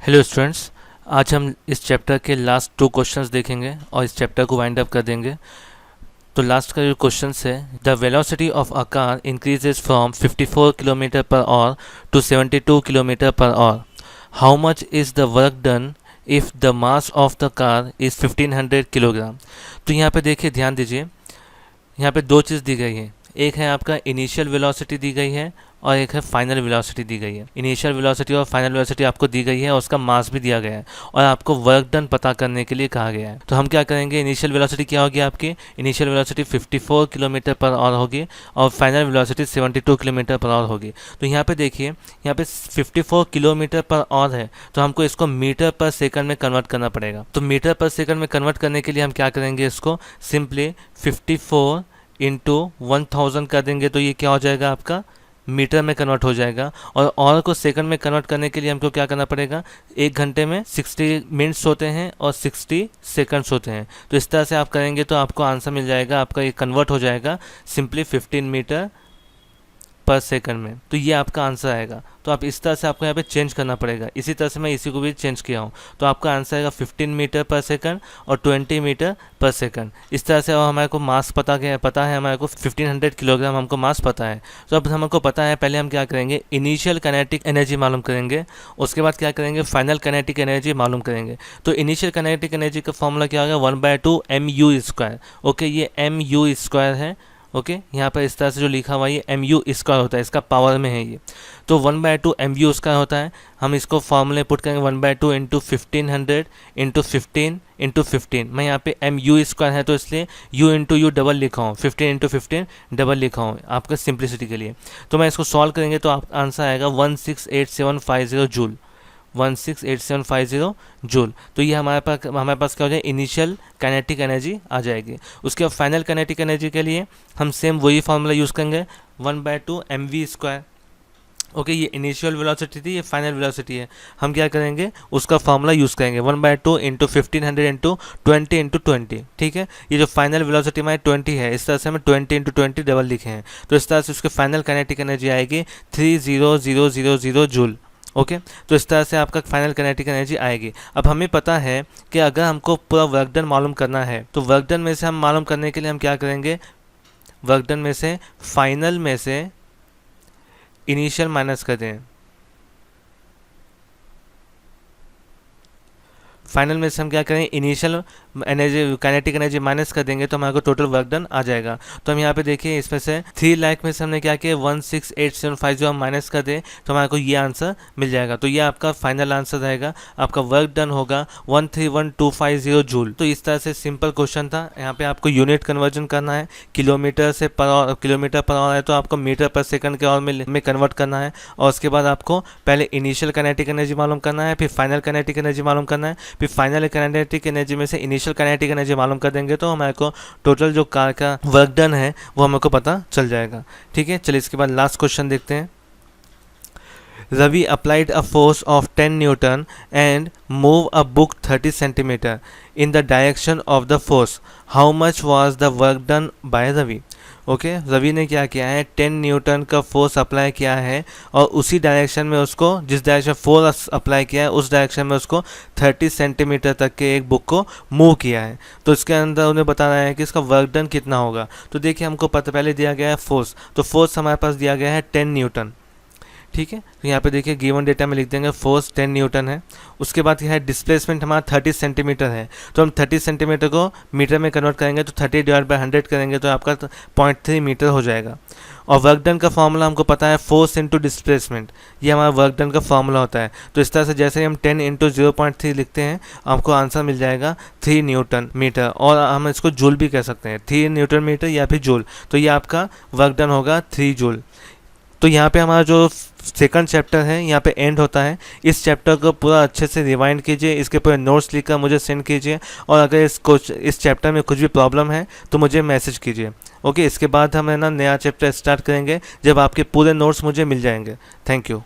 Hello students, आज हम इस चैप्टर के लास्ट 2 क्वेश्चंस देखेंगे और इस चैप्टर को वाइंड अप कर देंगे। तो लास्ट का जो क्वेश्चंस है, the velocity of a car increases from 54 kilometre per hour to 72 kilometre per hour. How much is the work done if the mass of the car is 1500 kilogram. तो यहाँ पे देखिए, ध्यान दीजिए, यहाँ पे 2 चीज़ दी गई है। एक है आपका इनिशियल वेलोसिटी दी गई है और एक है फाइनल वेलोसिटी दी गई है। इनिशियल वेलोसिटी और फाइनल वेलोसिटी आपको दी गई है और उसका मास भी दिया गया है और आपको वर्क डन पता करने के लिए कहा गया है। तो हम क्या करेंगे, इनिशियल वेलोसिटी क्या होगी आपकी, initial velocity 54 kilometre per our होगी और final velocity 72 kilometre per our होगी। तो यहाँ पे देखिए, यहाँ पे 54 किलोमीटर पर आवर है तो हमको इसको मीटर पर सेकंड में कन्वर्ट करना पड़ेगा। तो मीटर पर सेकंड में कन्वर्ट करने के लिए हम क्या करेंगे, इसको सिंपली 54 इंटू 1000 कर देंगे तो ये क्या हो जाएगा, आपका मीटर में कन्वर्ट हो जाएगा। और को सेकंड में कन्वर्ट करने के लिए हमको क्या करना पड़ेगा, 1 घंटे में 60 मिनट्स होते हैं और 60 सेकंड्स होते हैं। तो इस तरह से आप करेंगे तो आपको आंसर मिल जाएगा, आपका ये कन्वर्ट हो जाएगा सिंपली 15 मीटर पर सेकंड में। तो ये आपका आंसर आएगा। तो आप इस तरह से आपको यहाँ पे चेंज करना पड़ेगा। इसी तरह से मैं इसी को भी चेंज किया हूँ। तो आपका आंसर आएगा 15 मीटर पर सेकंड और 20 मीटर पर सेकंड। इस तरह से हमारे को मास पता है हमारे को 1500 किलोग्राम हमको मास पता है। तो अब हमको पता है, पहले हम क्या करेंगे, इनिशियल काइनेटिक एनर्जी मालूम करेंगे, उसके बाद क्या करेंगे, फाइनल काइनेटिक एनर्जी मालूम करेंगे। तो इनिशियल काइनेटिक एनर्जी का फॉर्मूला क्या होगा, 1/2 mu²। ओके, ये mu² है। ओके, यहाँ पर इस तरह से जो लिखा हुआ ये mu² होता है, इसका पावर में है ये। तो 1/2 mu² होता है। हम इसको फॉर्मूले पुट करेंगे 1/2 इंटू 1500 इंटू 15 इंटू 15। मैं यहाँ पे mu² है तो इसलिए u इंटू यू डबल लिखा हूँ, 15 इंटू 15 डबल लिखा हूँ आपका सिंप्लिसिटी के लिए। तो मैं इसको सॉल्व करेंगे तो आप आंसर आएगा 168750 जूल, 168750 जूल। तो ये हमारे पास क्या हो जाए, इनिशियल काइनेटिक एनर्जी आ जाएगी। उसके बाद फाइनल काइनेटिक एनर्जी के लिए हम सेम वही फार्मूला यूज़ करेंगे, 1/2 mv²। ओके, ये इनिशियल वेलोसिटी थी, ये फाइनल वेलोसिटी है। हम क्या करेंगे, उसका फार्मूला यूज़ करेंगे 1/2 इंटू 1500 इंटू 20 इंटू 20। ठीक है, ये जो फाइनल वेलोसिटी हमारी 20 है, इस तरह से हमें 20 इंटू 20 डबल लिखे हैं। तो इस तरह से उसके फाइनल काइनेटिक एनर्जी आएगी 30000 जूल। ओके, तो इस तरह से आपका फाइनल काइनेटिक एनर्जी आएगी। अब हमें पता है कि अगर हमको पूरा वर्क डन मालूम करना है तो वर्क डन में से हम मालूम करने के लिए हम क्या करेंगे, वर्क डन में से फाइनल में से इनिशियल माइनस कर दें। फाइनल में से हम क्या करें, initial energy kinetic energy minus कर देंगे तो हमारे को टोटल वर्क डन आ जाएगा। तो हम यहाँ पे देखिए, इसमें से 3 लाख में से हमने क्या किया, 168750 हम माइनस कर दें तो हमारे को ये आंसर मिल जाएगा। तो ये आपका फाइनल आंसर रहेगा, आपका वर्क डन होगा 131250 जूल। तो इस तरह से सिंपल क्वेश्चन था। यहाँ पे आपको यूनिट कन्वर्जन करना है, किलोमीटर से per hour, kilometre per our है तो आपको मीटर पर सेकंड के आवर में कन्वर्ट करना है। और उसके बाद आपको पहले इनिशियल काइनेटिक एनर्जी मालूम करना है, फिर फाइनल काइनेटिक एनर्जी मालूम करना है, फिर फाइनल काइनेटिक एनर्जी में से इनिशियल काइनेटिक एनर्जी मालूम कर देंगे तो हमारे को टोटल जो कार का वर्क डन है वो हमें को पता चल जाएगा। ठीक है, चलिए इसके बाद लास्ट क्वेश्चन देखते हैं। Ravi applied a force of 10 newton and move a book 30 centimetre in the direction of the force. How much was the work done by Ravi. Okay, Ravi ने क्या किया है, 10 न्यूटन का फोर्स अप्लाई किया है और उसी डायरेक्शन में उसको, जिस डायरेक्शन फोर्स अप्लाई किया है उस डायरेक्शन में उसको 30 सेंटीमीटर तक के एक बुक को मूव किया है। तो इसके अंदर उन्हें बताना है कि इसका वर्क डन कितना होगा। तो देखिए, हमको पता पहले दिया गया है फोर्स, तो फोर्स हमारे पास दिया गया है 10 न्यूटन। ठीक है, तो यहाँ पे देखिए गिवन डेटा में लिख देंगे फोर्स 10 न्यूटन है। उसके बाद क्या है, डिस्प्लेसमेंट हमारा 30 सेंटीमीटर है। तो हम 30 सेंटीमीटर को मीटर में कन्वर्ट करेंगे तो 30/100 करेंगे तो आपका 0.3 मीटर हो जाएगा। और वर्क डन का फॉर्मूला हमको पता है, फोर्स इंटू डिस्प्लेसमेंट, ये हमारा वर्क डन का फॉर्मूला होता है। तो इस तरह से जैसे हम 10 इंटू 0.3 लिखते हैं आपको आंसर मिल जाएगा 3 न्यूटन मीटर, और हम इसको जूल भी कह सकते हैं, 3 न्यूटन मीटर या फिर जूल। तो ये आपका वर्क डन होगा 3 जूल। तो यहाँ पे हमारा जो सेकंड चैप्टर है यहाँ पे एंड होता है। इस चैप्टर को पूरा अच्छे से रिवाइंड कीजिए, इसके पूरे नोट्स लिखकर मुझे सेंड कीजिए, और अगर इस चैप्टर में कुछ भी प्रॉब्लम है तो मुझे मैसेज कीजिए। ओके, इसके बाद हम है ना नया चैप्टर स्टार्ट करेंगे जब आपके पूरे नोट्स मुझे मिल जाएंगे। Thank you.